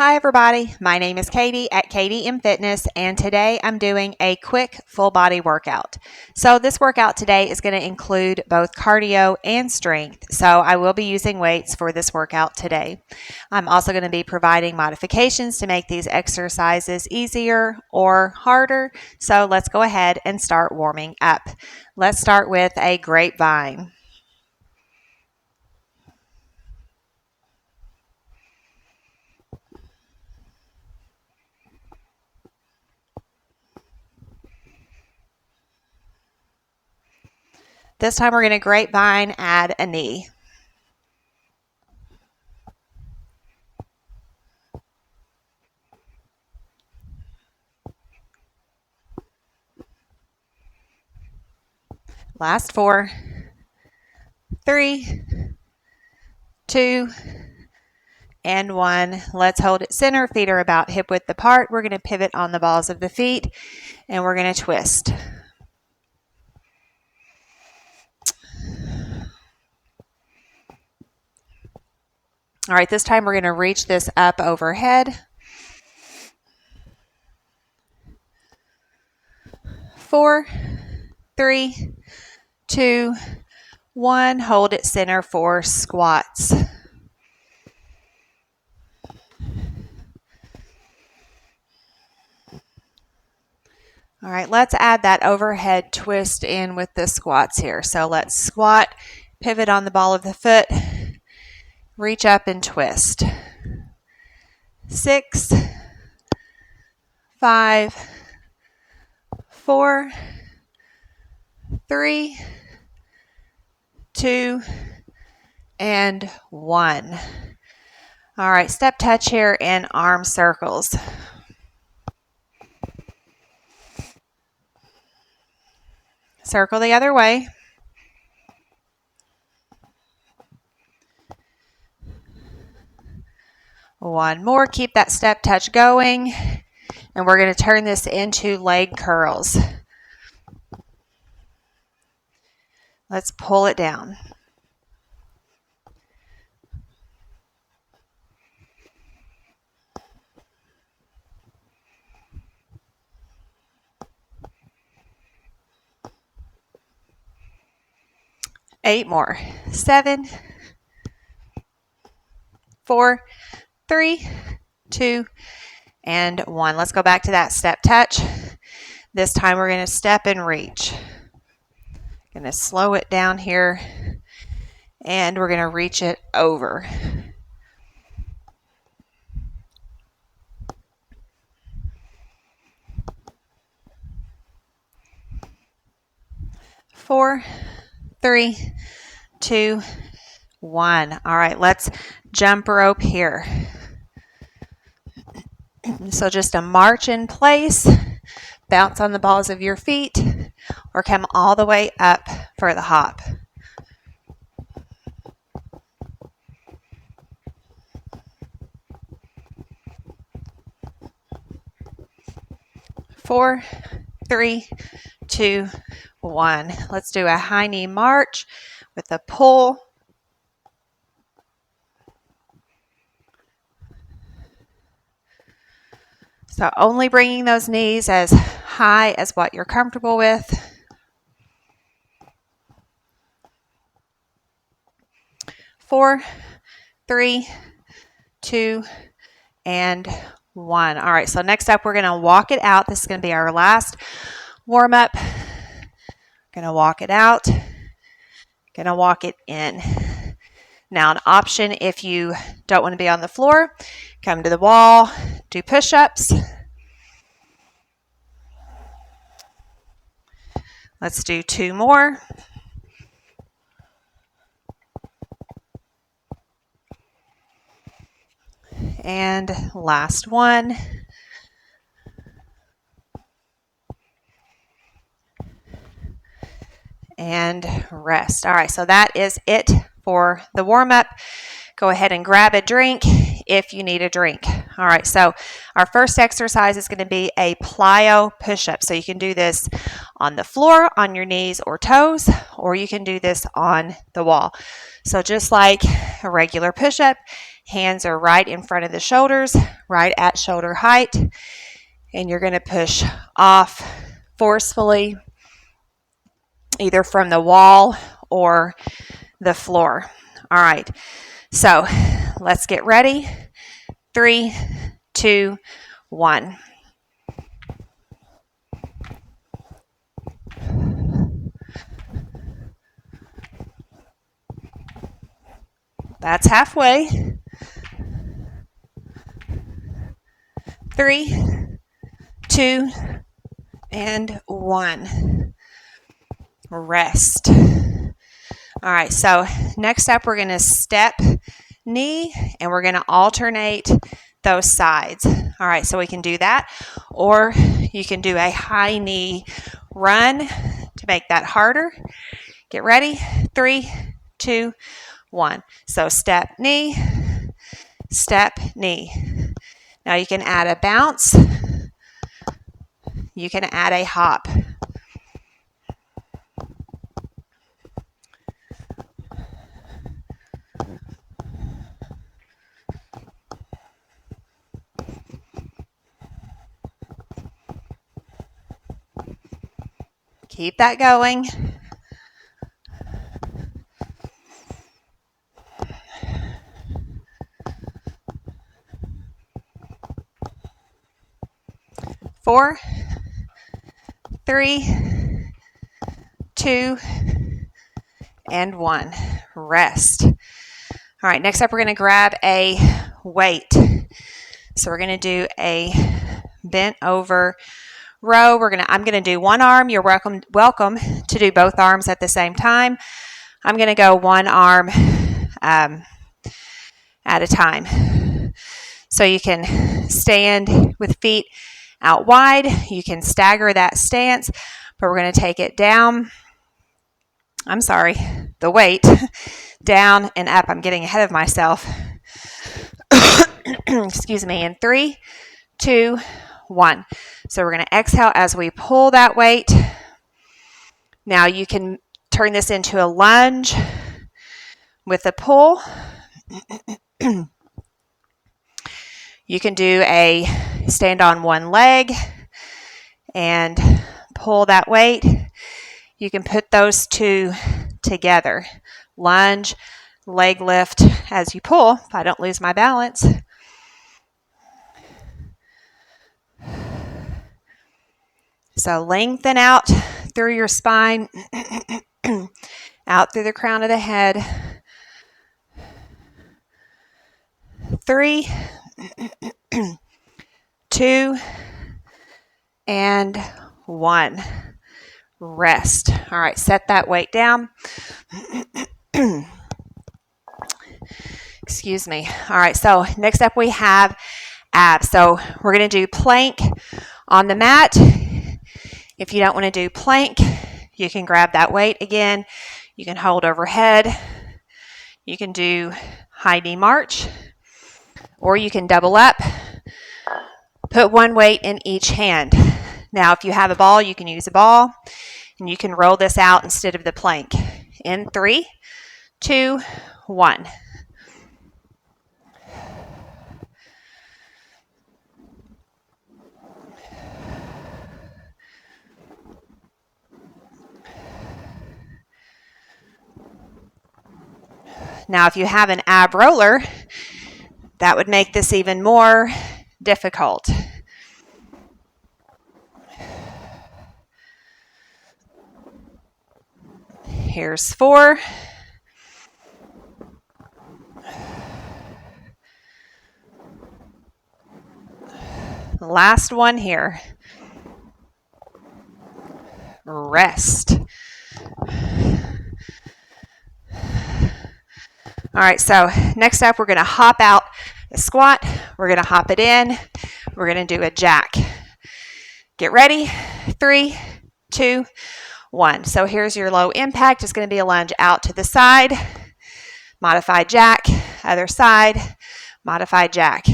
Hi everybody, my name is Katie at KatieMFitness, and today I'm doing a quick full body workout. So this workout today is going to include both cardio and strength, so I will be using weights for this workout today. I'm also going to be providing modifications to make these exercises easier or harder, so let's go ahead and start warming up. Let's start with a grapevine. This time we're going to grapevine, add a knee. Last 4, 3, 2, and 1. Let's hold it center. Feet are about hip width apart. We're going to pivot on the balls of the feet, and we're going to twist. All right, this time we're going to reach this up overhead. 4, 3, 2, 1. Hold it center for squats. All right, let's add that overhead twist in with the squats here. So let's squat, pivot on the ball of the foot, reach up and twist. 6, 5, 4, 3, 2, and 1. All right, step touch here and arm circles. Circle the other way. One more, keep that step touch going, and we're going to turn this into leg curls. Let's pull it down. Eight more. 7, 4, 3, 2, and 1. Let's go back to that step touch. This time we're going to step and reach. Going to slow it down here, and we're going to reach it over. Four, 3, 2, 1. All right, let's jump rope here. So just a march in place, bounce on the balls of your feet, or come all the way up for the hop. Four, 3, 2, 1. Let's do a high knee march with a pull. So only bringing those knees as high as what you're comfortable with. 4, 3, 2, and 1. All right, so next up we're going to walk it out. This is going to be our last warm up. Going to walk it out. Going to walk it in. Now an option if you don't want to be on the floor, come to the wall, do push-ups. Let's do 2 more. And last one. And rest. All right, so that is it for the warm-up. Go ahead and grab a drink if you need a drink. All right, so our first exercise is going to be a plyo push-up. So you can do this on the floor, on your knees or toes, or you can do this on the wall. So just like a regular push-up, Hands are right in front of the shoulders, right at shoulder height. And you're going to push off forcefully, either from the wall or the floor. All right, so let's get ready. 3, 2, 1. That's halfway. 3, 2, and 1. Rest. All right, so next up we're going to step knee, and we're going to alternate those sides. All right, so we can do that, or you can do a high knee run to make that harder. Get ready. 3, 2, 1. So step knee, step knee. Now you can add a bounce. You can add a hop. Keep that going. Four, 3, 2, and 1. Rest. All right, next up we're going to grab a weight. So we're going to do a bent over row. I'm going to do one arm. You're welcome to do both arms at the same time. I'm going to go one arm at a time. So you can stand with feet out wide. You can stagger that stance, but we're going to take it down. The weight down and up. I'm getting ahead of myself. Excuse me. In 3, 2, 1. So we're going to exhale as we pull that weight. Now you can turn this into a lunge with a pull. You can do a stand on one leg and pull that weight. You can put those two together. Lunge, leg lift as you pull, if I don't lose my balance. So lengthen out through your spine, out through the crown of the head. 3, 2, and 1. Rest. All right, set that weight down. Excuse me. All right, so next up we have abs. So we're going to do plank on the mat. If you don't want to do plank, you can grab that weight again. You can hold overhead. You can do high knee march, or you can double up. Put one weight in each hand. Now, if you have a ball, you can use a ball, and you can roll this out instead of the plank. In 3, 2, 1. Now, if you have an ab roller, that would make this even more difficult. Here's 4. Last one here. Rest. All right, so next up we're going to hop out a squat. We're going to hop it in. We're going to do a jack. Get ready. 3, 2, 1. So here's your low impact. It's going to be a lunge out to the side. Modified jack. Other side. Modified jack.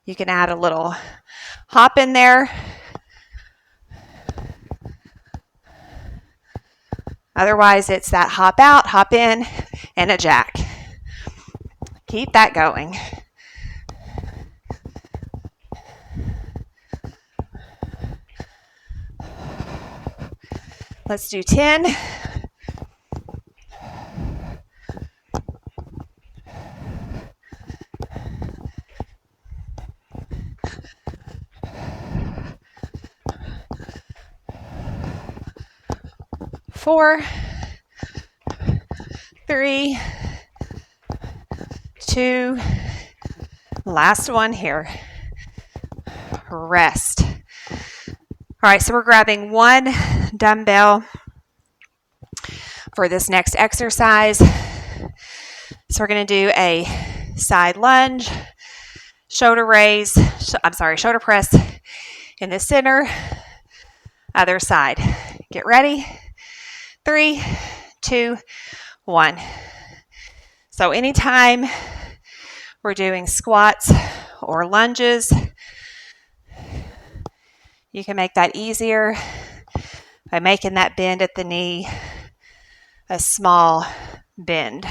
You can add a little hop in there. Otherwise, it's that hop out, hop in, and a jack. Keep that going. Let's do 10. 4, 3, 2, last one here. Rest. All right, so we're grabbing one dumbbell for this next exercise. So we're going to do a side lunge, shoulder press in the center, other side. Get ready. 3, 2, 1. So anytime we're doing squats or lunges, you can make that easier by making that bend at the knee a small bend.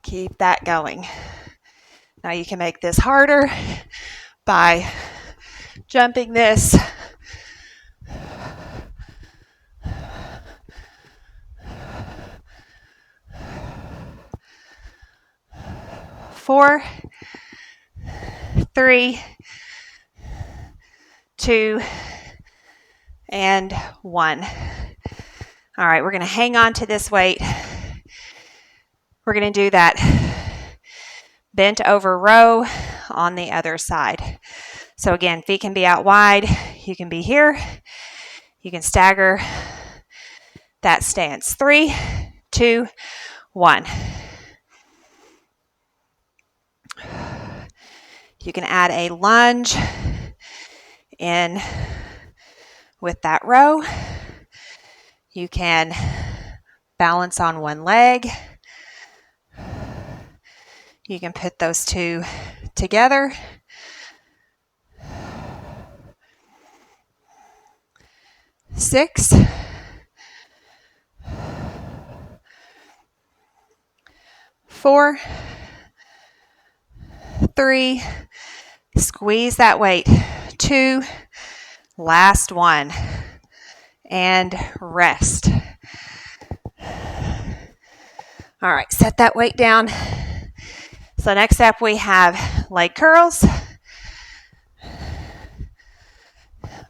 Keep that going. Now you can make this harder by jumping this. Four, 3, 2, and 1. All right, we're going to hang on to this weight. We're going to do that bent over row on the other side. So again, feet can be out wide. You can be here. You can stagger that stance. 3, 2, 1. You can add a lunge in with that row. You can balance on one leg. You can put those two together. Six, 4, 3, squeeze that weight. 2, last one, and rest. All right, set that weight down. So next up we have leg curls,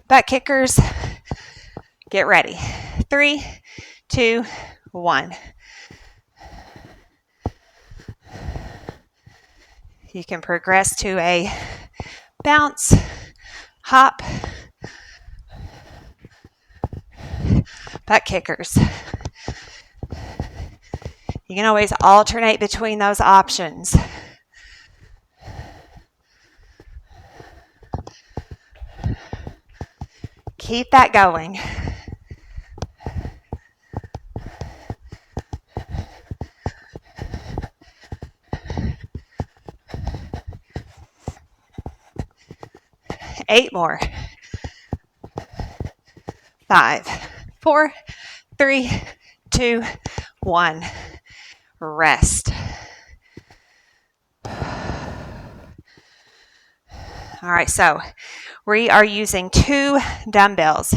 butt kickers. Get ready. 3, 2, 1. You can progress to a bounce, hop, butt kickers. You can always alternate between those options. Keep that going. Eight more. 5, 4, 3, 2, 1. Rest. All right, so we are using 2 dumbbells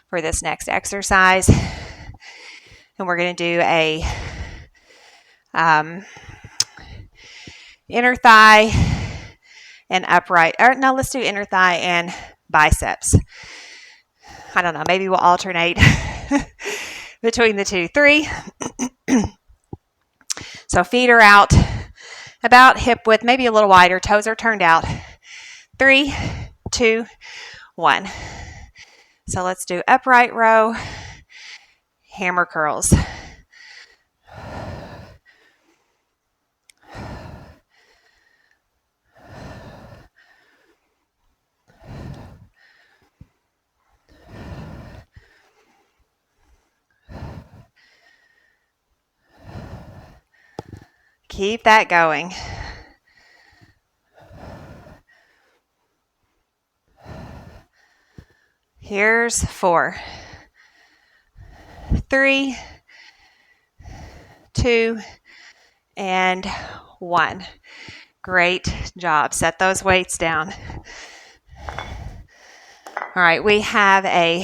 for this next exercise. And we're going to do a inner thigh and upright. Or no, let's do inner thigh and biceps. I don't know. Maybe we'll alternate between the two. 3. So feet are out about hip width, maybe a little wider. Toes are turned out. 3, 2, 1. So let's do upright row, hammer curls. Keep that going. Here's 4, 3, 2, and 1. Great job. Set those weights down. All right, we have a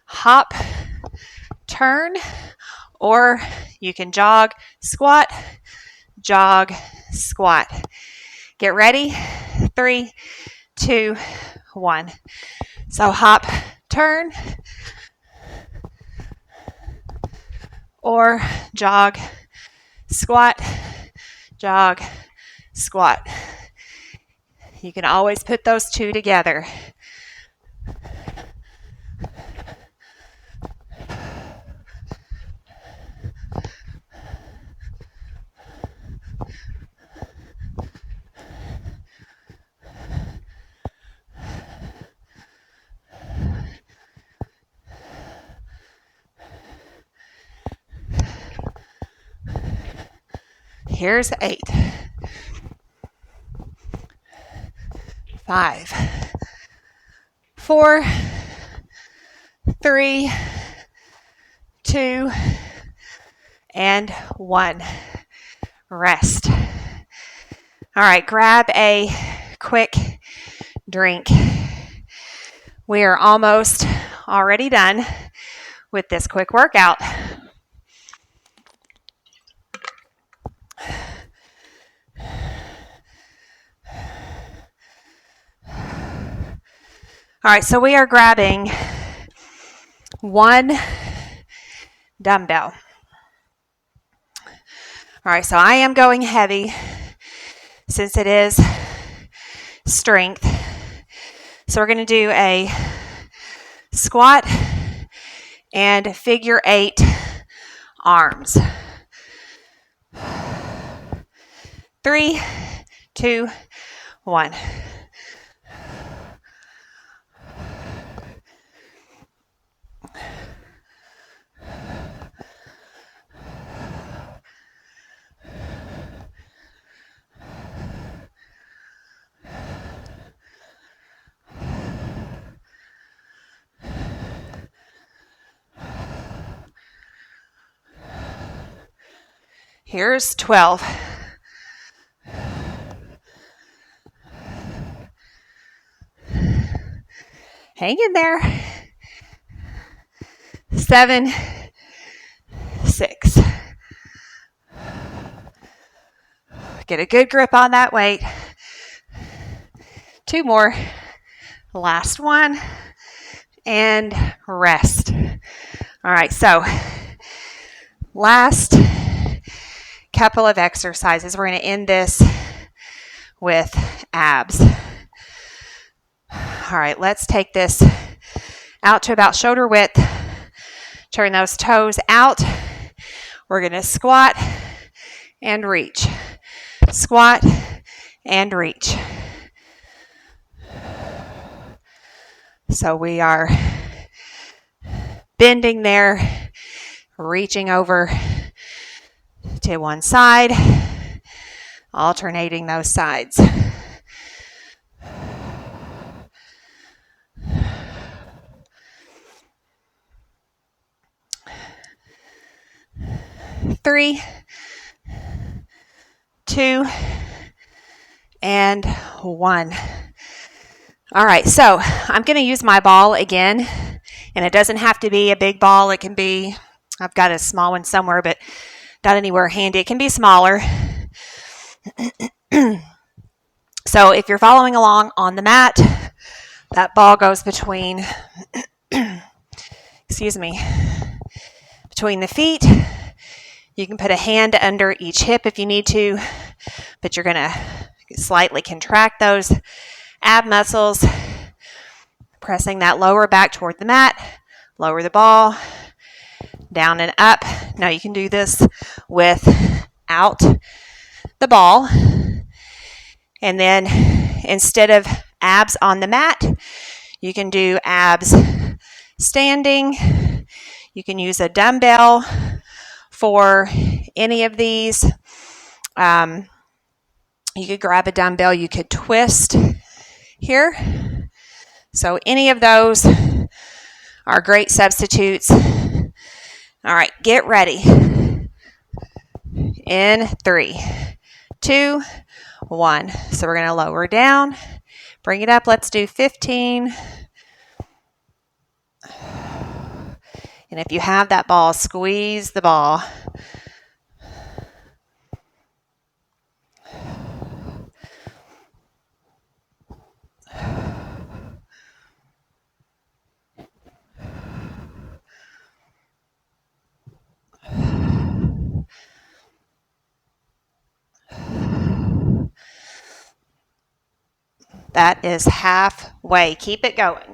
hop, turn, or you can jog, squat, squat. Get ready. 3, 2, 1. So hop, turn, or jog, squat, squat. You can always put those two together. Here's 8, 5, 4, 3, 2, and 1. Rest. All right, grab a quick drink. We are almost already done with this quick workout. All right, so we are grabbing 1 dumbbell. All right, so I am going heavy since it is strength. So we're going to do a squat and figure 8 arms. 3, 2, 1. Here's 12. Hang in there. 7, 6. Get a good grip on that weight. 2 more. Last one. And rest. All right, so last couple of exercises. We're going to end this with abs. All right, let's take this out to about shoulder width. Turn those toes out. We're going to squat and reach. Squat and reach. So we are bending there, reaching over to one side, alternating those sides. Three, 2, and 1. All right, so I'm going to use my ball again, and it doesn't have to be a big ball. It can be, I've got a small one somewhere, but not anywhere handy. It can be smaller. So if you're following along on the mat, that ball goes between, between the feet. You can put a hand under each hip if you need to, but you're going to slightly contract those ab muscles, pressing that lower back toward the mat, lower the ball, down and up. Now you can do this without the ball. And then instead of abs on the mat, you can do abs standing. You can use a dumbbell for any of these. You could grab a dumbbell, you could twist here. So any of those are great substitutes. All right, get ready. In 3, 2, 1. So we're going to lower down, bring it up. Let's do 15. And if you have that ball, squeeze the ball. That is halfway. Keep it going.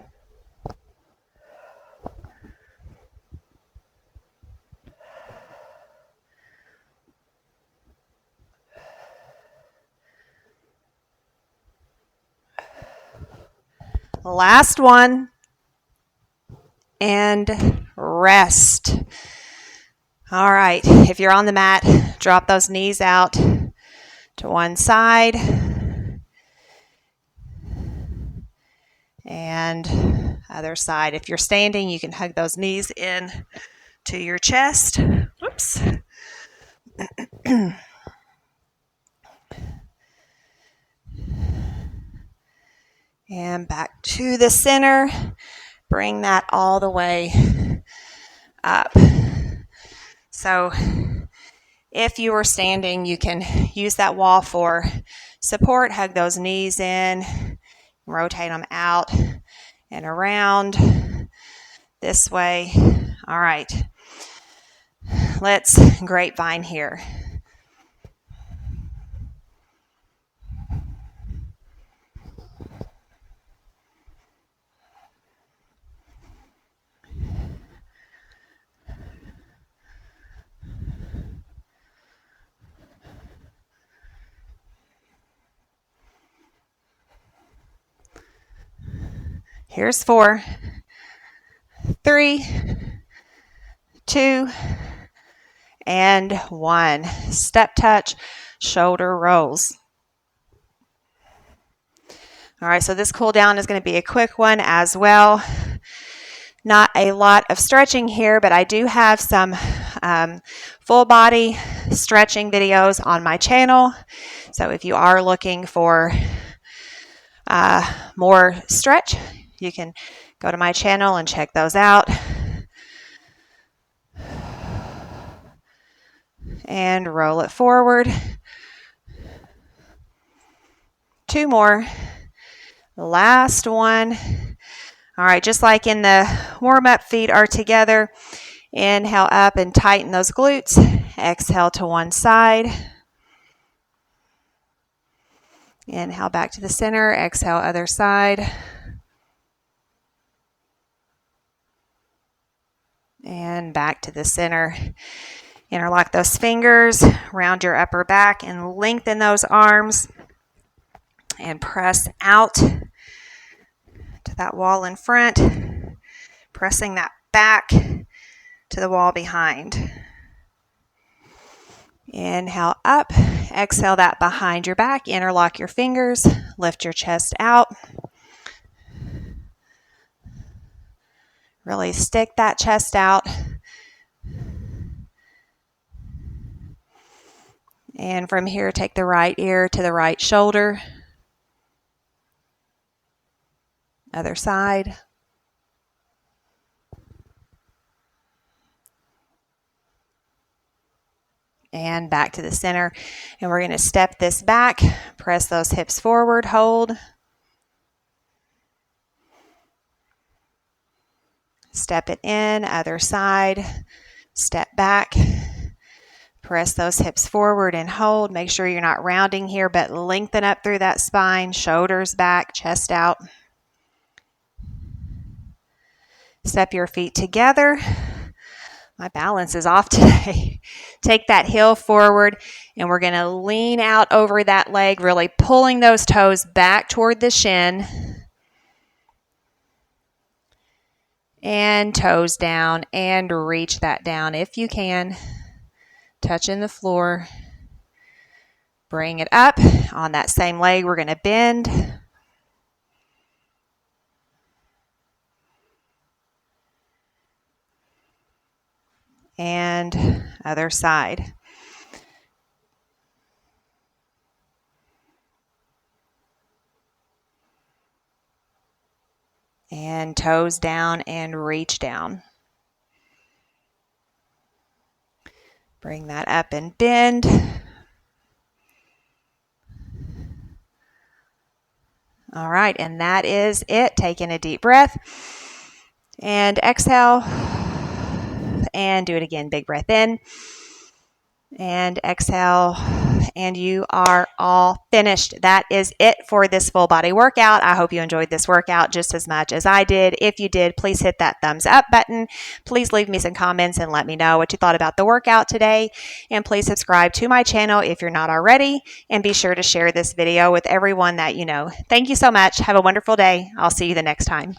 Last one. And rest. All right. If you're on the mat, drop those knees out to one side. And other side. If you're standing, you can hug those knees in to your chest. Whoops. And back to the center. Bring that all the way up. So if you are standing, you can use that wall for support. Hug those knees in. Rotate them out and around this way. All right. Let's grapevine here. Here's 4, 3, 2, and 1. Step touch, shoulder rolls. All right, so this cool down is going to be a quick one as well. Not a lot of stretching here, but I do have some full body stretching videos on my channel. So if you are looking for more stretch, you can go to my channel and check those out. And roll it forward. 2 more. Last one. All right, just like in the warm-up, feet are together. Inhale up and tighten those glutes. Exhale to one side. Inhale back to the center. Exhale, other side. And back to the center. Interlock those fingers, round your upper back, and lengthen those arms. And press out to that wall in front, pressing that back to the wall behind. Inhale up, exhale that behind your back, interlock your fingers, lift your chest out. Really stick that chest out. And from here, take the right ear to the right shoulder. Other side. And back to the center. And we're going to step this back, press those hips forward, hold. Step it in, other side. Step back. Press those hips forward and hold. Make sure you're not rounding here, but lengthen up through that spine, shoulders back, chest out. Step your feet together. My balance is off today. Take that heel forward, and we're going to lean out over that leg, really pulling those toes back toward the shin. And toes down, and reach that down if you can. Touching the floor. Bring it up. On that same leg, we're going to bend. and other side. And toes down and reach down. Bring that up and bend. All right, and that is it. Take in a deep breath and exhale, and do it again. Big breath in and exhale, and you are all finished. That is it for this full body workout. I hope you enjoyed this workout just as much as I did. If you did, please hit that thumbs up button. Please leave me some comments and let me know what you thought about the workout today. And please subscribe to my channel if you're not already, and be sure to share this video with everyone that you know. Thank you so much. Have a wonderful day. I'll see you the next time.